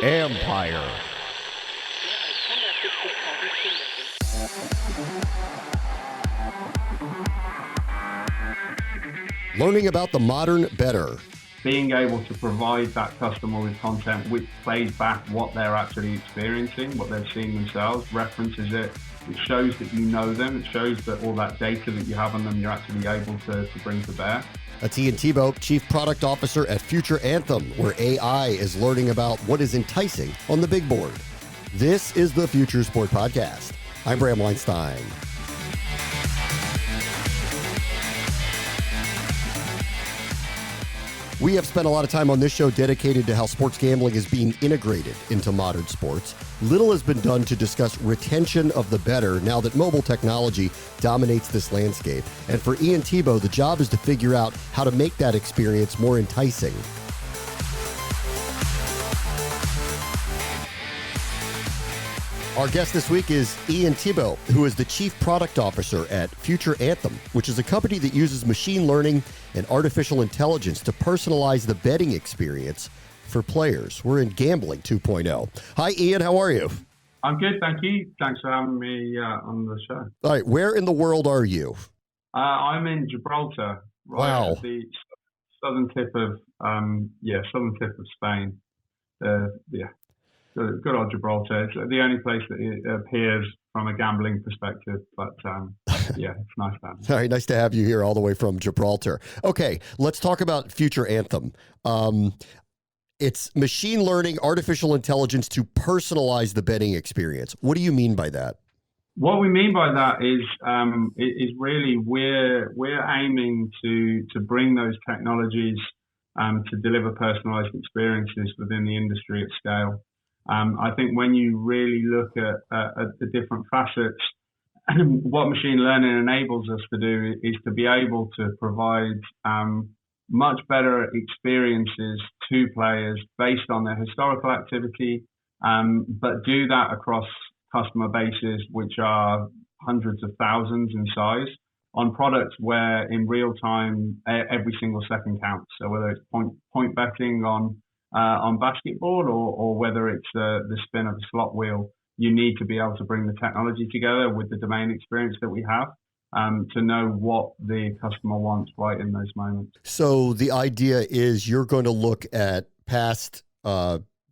Empire. Learning about the modern better. Being able to provide that customer with content which plays back what they're actually experiencing, what they've seen themselves, references it. It shows that you know them. It shows that all that data that you have on them, you're actually able to bring to bear. That's Ian Tibot, Chief Product Officer at Future Anthem, where AI is learning about what is enticing on the big board. This is the Future Sport Podcast. I'm Bram Weinstein. We have spent a lot of time on this show dedicated to how sports gambling is being integrated into modern sports. Little has been done to discuss retention of the bettor now that mobile technology dominates this landscape. And for Ian Tibot, the job is to figure out how to make that experience more enticing. Our guest this week is Ian Tibot, who is the Chief Product Officer at Future Anthem, which is a company that uses machine learning and artificial intelligence to personalize the betting experience for players. We're in Gambling 2.0. Hi, Ian. How are you? I'm good, thank you. Thanks for having me on the show. All right. Where in the world are you? I'm in Gibraltar, right at the southern tip of Spain. Good old Gibraltar. It's the only place that it appears from a gambling perspective, but yeah, it's nice to have you. All right, nice to have you here all the way from Gibraltar. Okay, let's talk about Future Anthem. It's machine learning, artificial intelligence to personalize the betting experience. What do you mean by that? What we mean by that is really we're aiming to bring those technologies to deliver personalized experiences within the industry at scale. I think when you really look at the different facets, what machine learning enables us to do is to be able to provide much better experiences to players based on their historical activity, but do that across customer bases which are hundreds of thousands in size on products where in real time every single second counts. So whether it's point betting on basketball or whether it's the spin of a slot wheel, you need to be able to bring the technology together with the domain experience that we have to know what the customer wants right in those moments. So the idea is you're going to look at past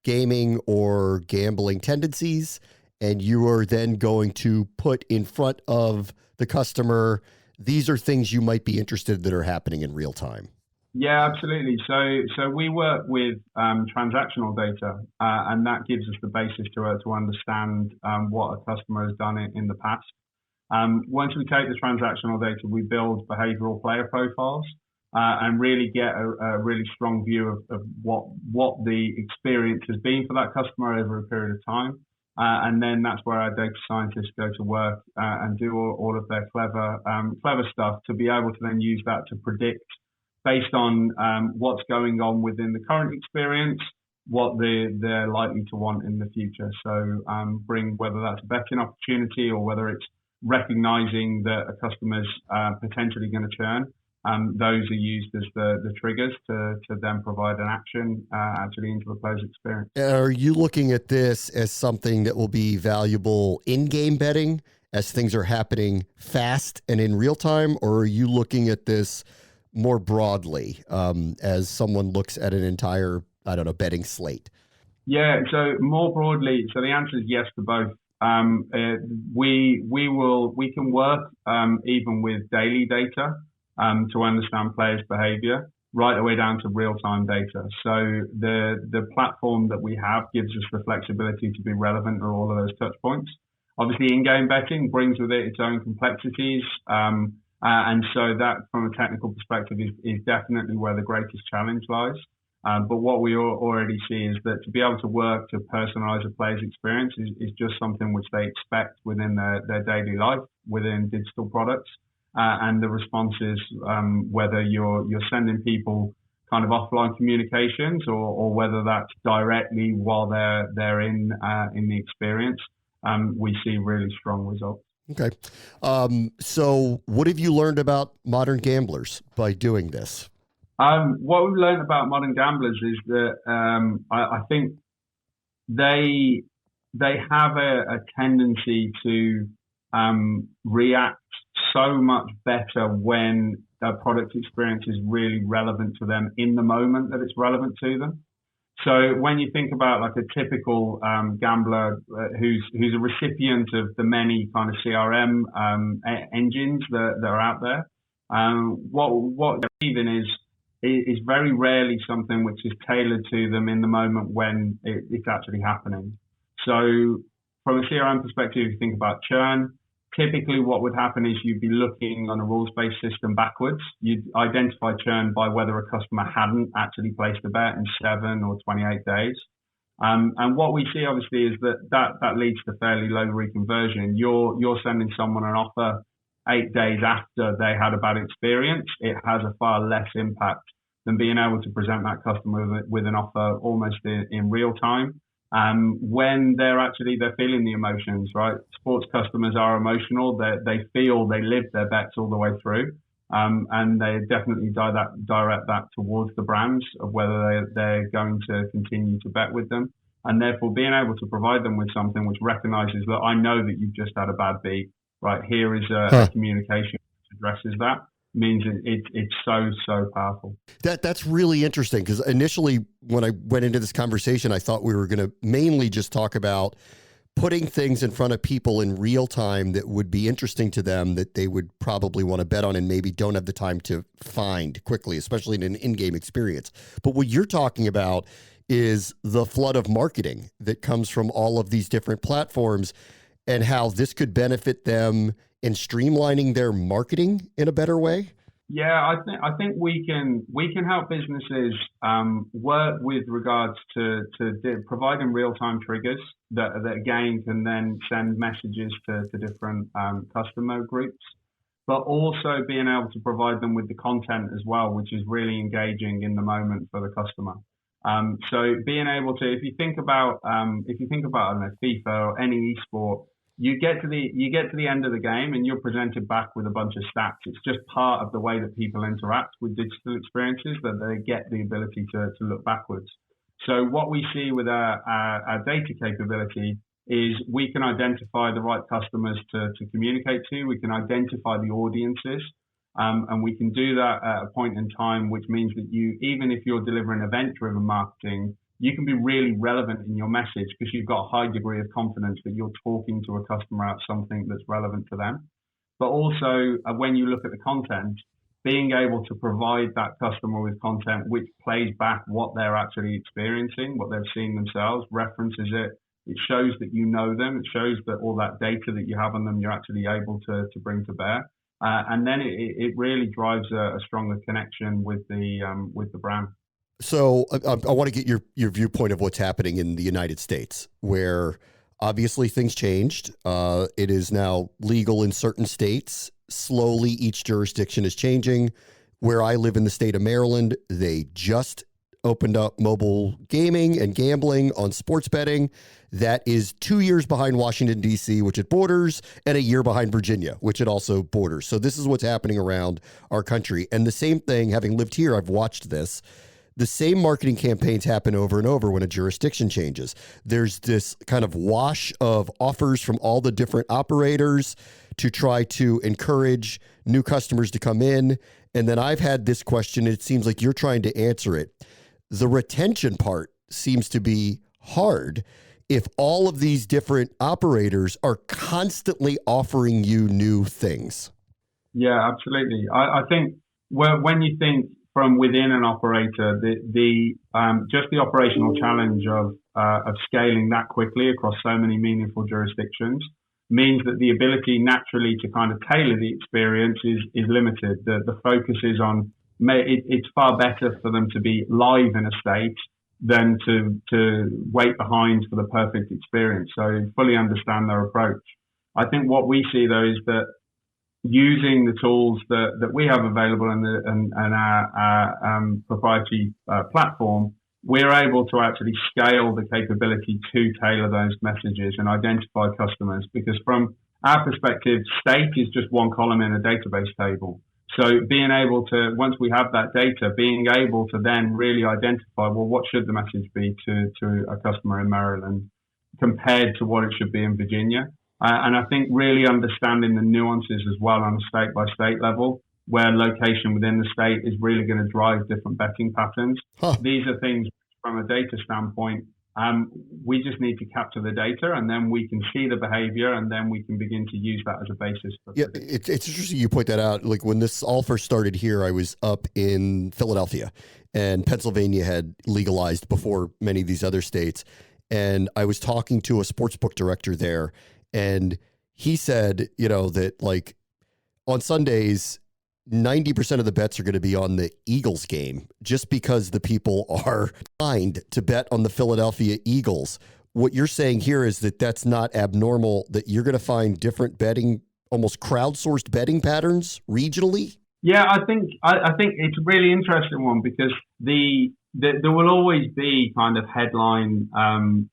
gaming or gambling tendencies, and you are then going to put in front of the customer, these are things you might be interested in that are happening in real time. Yeah, absolutely. So we work with transactional data, and that gives us the basis to understand what a customer has done in the past. Once we take the transactional data, we build behavioral player profiles and really get a really strong view of what the experience has been for that customer over a period of time. And then that's where our data scientists go to work and do all of their clever stuff to be able to then use that to predict based on what's going on within the current experience, what they're likely to want in the future. So bring whether that's a betting opportunity or whether it's recognizing that a customer's potentially going to churn. Those are used as the triggers to then provide an action actually into the player's experience. Are you looking at this as something that will be valuable in-game betting as things are happening fast and in real time, or are you looking at this more broadly as someone looks at an entire, betting slate? Yeah, so more broadly, so the answer is yes to both. We can work even with daily data to understand players' behavior right the way down to real-time data. So the platform that we have gives us the flexibility to be relevant at all of those touch points. Obviously, in-game betting brings with it its own complexities. And so that, from a technical perspective, is definitely where the greatest challenge lies. But what we already see is that to be able to work to personalize a player's experience is just something which they expect within their daily life, within digital products. And the responses, whether you're sending people kind of offline communications or whether that's directly while they're in the experience, we see really strong results. Okay. So what have you learned about modern gamblers by doing this? What we've learned about modern gamblers is that I think they they have a tendency to react so much better when their product experience is really relevant to them in the moment that it's relevant to them. So when you think about like a typical gambler who's a recipient of the many kind of CRM engines that are out there, what they're receiving is very rarely something which is tailored to them in the moment when it's actually happening. So from a CRM perspective, if you think about churn, typically what would happen is you'd be looking on a rules-based system backwards. You'd identify churn by whether a customer hadn't actually placed a bet in 7 or 28 days. And what we see obviously is that leads to fairly low reconversion. You're sending someone an offer 8 days after they had a bad experience. It has a far less impact than being able to present that customer with an offer almost in real time. When they're feeling the emotions, right? Sports customers are emotional. They feel, they live their bets all the way through. And they definitely direct that towards the brands of whether they're going to continue to bet with them. And therefore being able to provide them with something which recognizes that I know that you've just had a bad beat, right? Here is a communication which addresses that. Means it's so powerful. That's really interesting, because initially when I went into this conversation, I thought we were going to mainly just talk about putting things in front of people in real time that would be interesting to them, that they would probably want to bet on and maybe don't have the time to find quickly, especially in an in-game experience. But what you're talking about is the flood of marketing that comes from all of these different platforms and how this could benefit them in streamlining their marketing in a better way? Yeah, I think we can help businesses work with regards to providing real time triggers that again can then send messages to different customer groups, but also being able to provide them with the content as well, which is really engaging in the moment for the customer. So being able to, if you think about I don't know, FIFA or any esport, you get to the end of the game and you're presented back with a bunch of stats. It's just part of the way that people interact with digital experiences, that they get the ability to look backwards. So what we see with our data capability is we can identify the right customers to communicate to. We can identify the audiences. And we can do that at a point in time, which means that even if you're delivering event-driven marketing, you can be really relevant in your message because you've got a high degree of confidence that you're talking to a customer about something that's relevant to them. But also, when you look at the content, being able to provide that customer with content which plays back what they're actually experiencing, what they've seen themselves, references it. It shows that you know them. It shows that all that data that you have on them, you're actually able to bring to bear. And then it really drives a stronger connection with the brand. So I want to get your viewpoint of what's happening in the United States, where obviously things changed. It is now legal in certain states. Slowly, each jurisdiction is changing. Where I live in the state of Maryland, they just opened up mobile gaming and gambling on sports betting. That is 2 years behind Washington, D.C., which it borders, and a year behind Virginia, which it also borders. So this is what's happening around our country. And the same thing, having lived here, I've watched this. The same marketing campaigns happen over and over when a jurisdiction changes. There's this kind of wash of offers from all the different operators to try to encourage new customers to come in. And then I've had this question, and it seems like you're trying to answer it. The retention part seems to be hard if all of these different operators are constantly offering you new things. Yeah, absolutely. I think when you think from within an operator, just the operational challenge of scaling that quickly across so many meaningful jurisdictions means that the ability naturally to kind of tailor the experience is limited. The focus is on, it's far better for them to be live in a state than to wait behind for the perfect experience. So fully understand their approach. I think what we see though is that using the tools that we have available and our proprietary platform, we're able to actually scale the capability to tailor those messages and identify customers. Because from our perspective, state is just one column in a database table. So being able to, once we have that data, being able to then really identify, well, what should the message be to a customer in Maryland compared to what it should be in Virginia? And I think really understanding the nuances as well on a state by state level, where location within the state is really going to drive different betting patterns. Huh. These are things from a data standpoint. We just need to capture the data, and then we can see the behavior, and then we can begin to use that as a basis. Yeah, it's interesting you point that out. Like when this all first started here, I was up in Philadelphia, and Pennsylvania had legalized before many of these other states. And I was talking to a sportsbook director there, and he said, that like on Sundays, 90% of the bets are going to be on the Eagles game just because the people are inclined to bet on the Philadelphia Eagles. What you're saying here is that that's not abnormal, that you're going to find different betting, almost crowdsourced betting patterns regionally? Yeah, I think it's a really interesting one because there will always be kind of headline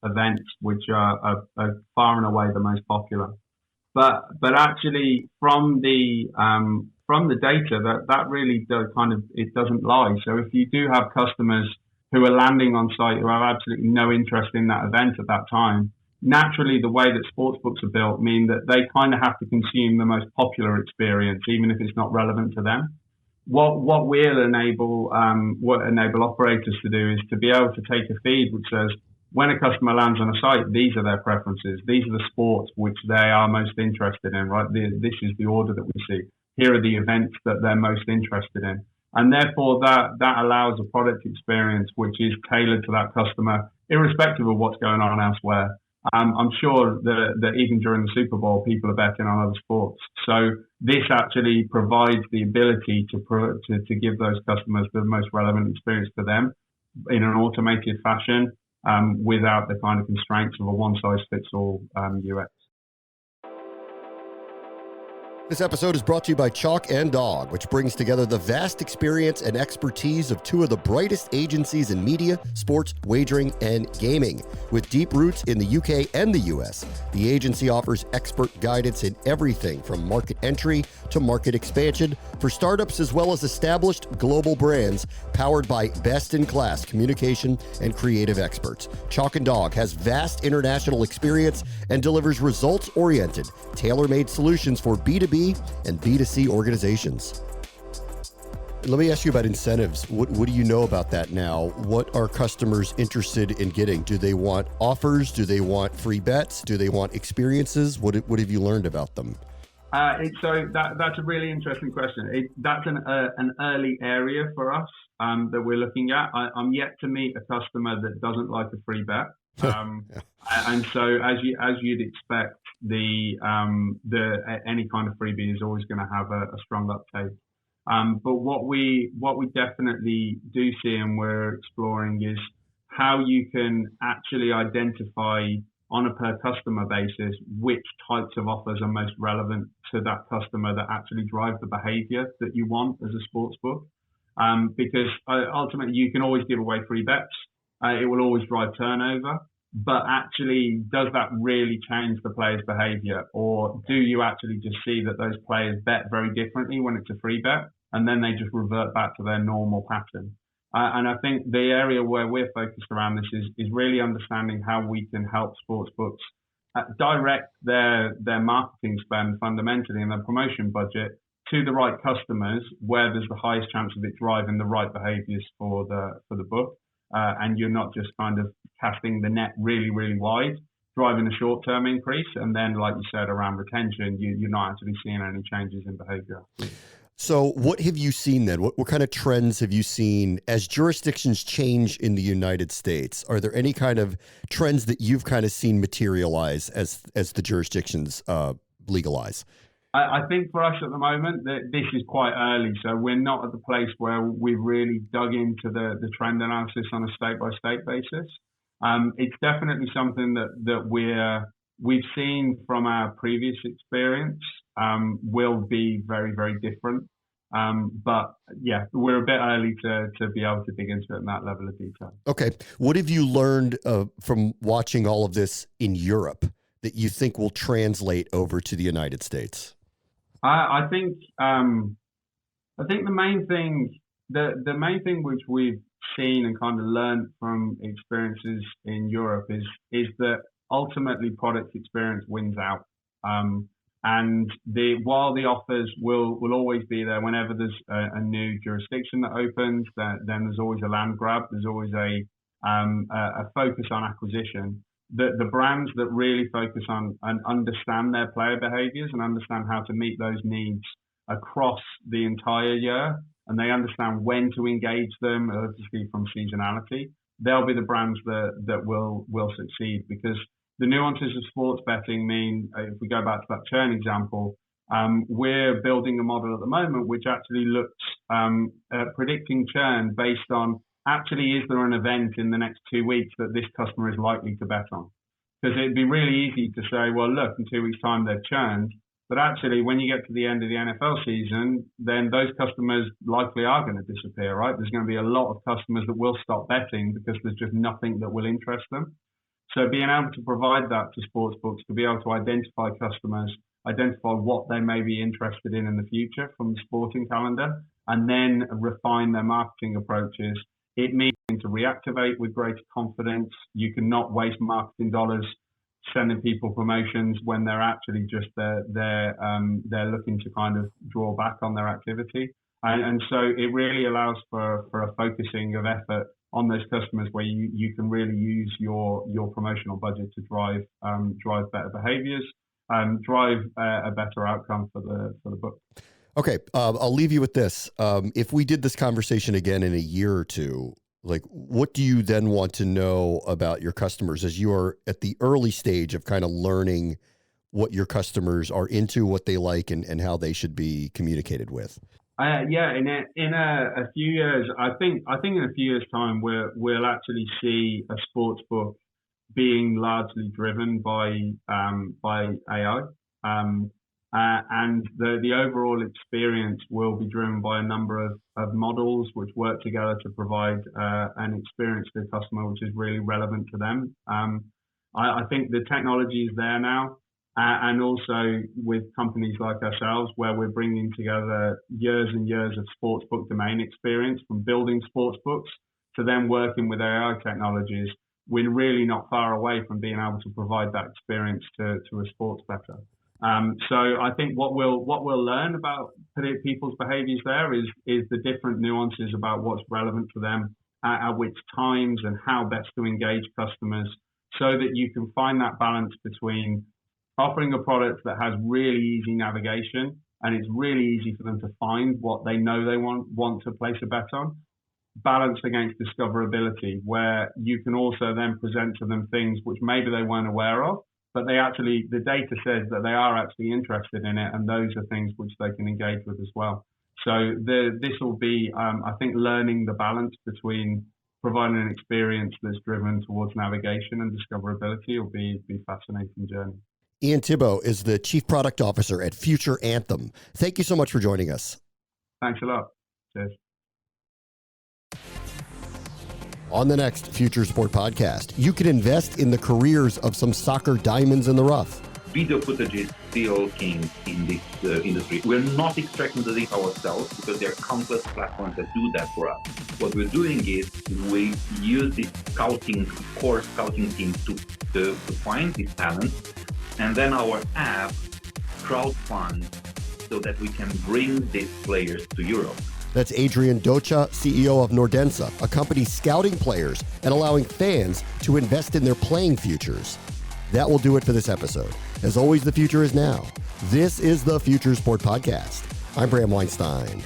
events which are far and away the most popular. But actually from the data that really does it doesn't lie. So if you do have customers who are landing on site who have absolutely no interest in that event at that time, naturally the way that sportsbooks are built mean that they kind of have to consume the most popular experience, even if it's not relevant to them. What we'll enable operators to do is to be able to take a feed which says, when a customer lands on a site, these are their preferences. These are the sports which they are most interested in, right? This is the order that we see. Here are the events that they're most interested in. And therefore, that allows a product experience which is tailored to that customer, irrespective of what's going on elsewhere. I'm sure that even during the Super Bowl, people are betting on other sports. So this actually provides the ability to give those customers the most relevant experience for them in an automated fashion, without the kind of constraints of a one-size-fits-all UX. This episode is brought to you by Chalk and Dog, which brings together the vast experience and expertise of two of the brightest agencies in media, sports, wagering, and gaming. With deep roots in the UK and the US, the agency offers expert guidance in everything from market entry to market expansion for startups as well as established global brands powered by best-in-class communication and creative experts. Chalk and Dog has vast international experience and delivers results-oriented, tailor-made solutions for B2B and B2C organizations. Let me ask you about incentives. What do you know about that now? What are customers interested in getting? Do they want offers? Do they want free bets? Do they want experiences? What have you learned about them? So that's a really interesting question. That's an early area for us that we're looking at. I'm yet to meet a customer that doesn't like a free bet. And so as you'd expect, any kind of freebie is always going to have a strong uptake. But what we definitely do see and we're exploring is how you can actually identify on a per customer basis which types of offers are most relevant to that customer that actually drive the behavior that you want as a sports book. Because ultimately you can always give away free bets. It will always drive turnover. But actually, does that really change the player's behavior? Or do you actually just see that those players bet very differently when it's a free bet, and then they just revert back to their normal pattern? And I think the area where we're focused around this is really understanding how we can help sportsbooks direct their marketing spend fundamentally and their promotion budget to the right customers where there's the highest chance of it driving the right behaviors for the book. And you're not just kind of casting the net really, really wide, driving a short-term increase. And then, like you said, around retention, you're not actually seeing any changes in behavior. So what have you seen then? What kind of trends have you seen as jurisdictions change in the United States? Are there any kind of trends that you've kind of seen materialize as the jurisdictions legalize? I think for us at the moment, this is quite early. So we're not at the place where we've really dug into the trend analysis on a state-by-state basis. It's definitely something that we've seen from our previous experience will be very, very different. But yeah, we're a bit early to be able to dig into it in that level of detail. Okay. What have you learned from watching all of this in Europe that you think will translate over to the United States? I think I think the main thing which we've seen and kind of learned from experiences in Europe is that ultimately product experience wins out. And while the offers will always be there whenever there's a new jurisdiction that opens, then there's always a land grab. There's always a focus on acquisition. The brands that really focus on and understand their player behaviors and understand how to meet those needs across the entire year, and they understand when to engage them, obviously from seasonality, they'll be the brands that will succeed, because the nuances of sports betting mean, if we go back to that churn example, we're building a model at the moment which actually looks at predicting churn based on, actually, is there an event in the next 2 weeks that this customer is likely to bet on? Because it'd be really easy to say, well, look, in 2 weeks' time they've churned. But actually, when you get to the end of the NFL season, then those customers likely are going to disappear, right? There's going to be a lot of customers that will stop betting because there's just nothing that will interest them. So being able to provide that to sportsbooks, to be able to identify customers, identify what they may be interested in the future from the sporting calendar, and then refine their marketing approaches, it means to reactivate with greater confidence. You cannot waste marketing dollars sending people promotions when they're actually just they're looking to kind of draw back on their activity, and so it really allows for a focusing of effort on those customers where you can really use your promotional budget to drive better behaviors and drive a better outcome for the book. Okay, I'll leave you with this. If we did this conversation again in a year or two, like, what do you then want to know about your customers as you are at the early stage of kind of learning what your customers are into, what they like, and how they should be communicated with? Yeah, in a few years, I think in a few years' time, we'll actually see a sports book being largely driven by AI. And the overall experience will be driven by a number of models which work together to provide an experience to the customer which is really relevant to them. I think the technology is there now, and also with companies like ourselves, where we're bringing together years and years of sportsbook domain experience, from building sportsbooks to then working with AI technologies. We're really not far away from being able to provide that experience to a sports bettor. So I think what we'll learn about people's behaviors there is the different nuances about what's relevant to them at which times and how best to engage customers, so that you can find that balance between offering a product that has really easy navigation and it's really easy for them to find what they know they want to place a bet on, balanced against discoverability, where you can also then present to them things which maybe they weren't aware of, but the data says that they are actually interested in it, and those are things which they can engage with as well. So this will be, I think, learning the balance between providing an experience that's driven towards navigation and discoverability will be a fascinating journey. Ian Tibot is the Chief Product Officer at Future Anthem. Thank you so much for joining us. Thanks a lot. Cheers. On the next Future Sport podcast, you can invest in the careers of some soccer diamonds in the rough. Video footage is still king in this industry. We're not extracting the data ourselves because there are countless platforms that do that for us. What we're doing is we use this core scouting team to find these talents, and then our app crowdfund so that we can bring these players to Europe. That's Adrian Docha, CEO of Nordensa, a company scouting players and allowing fans to invest in their playing futures. That will do it for this episode. As always, the future is now. This is the Future Sport Podcast. I'm Bram Weinstein.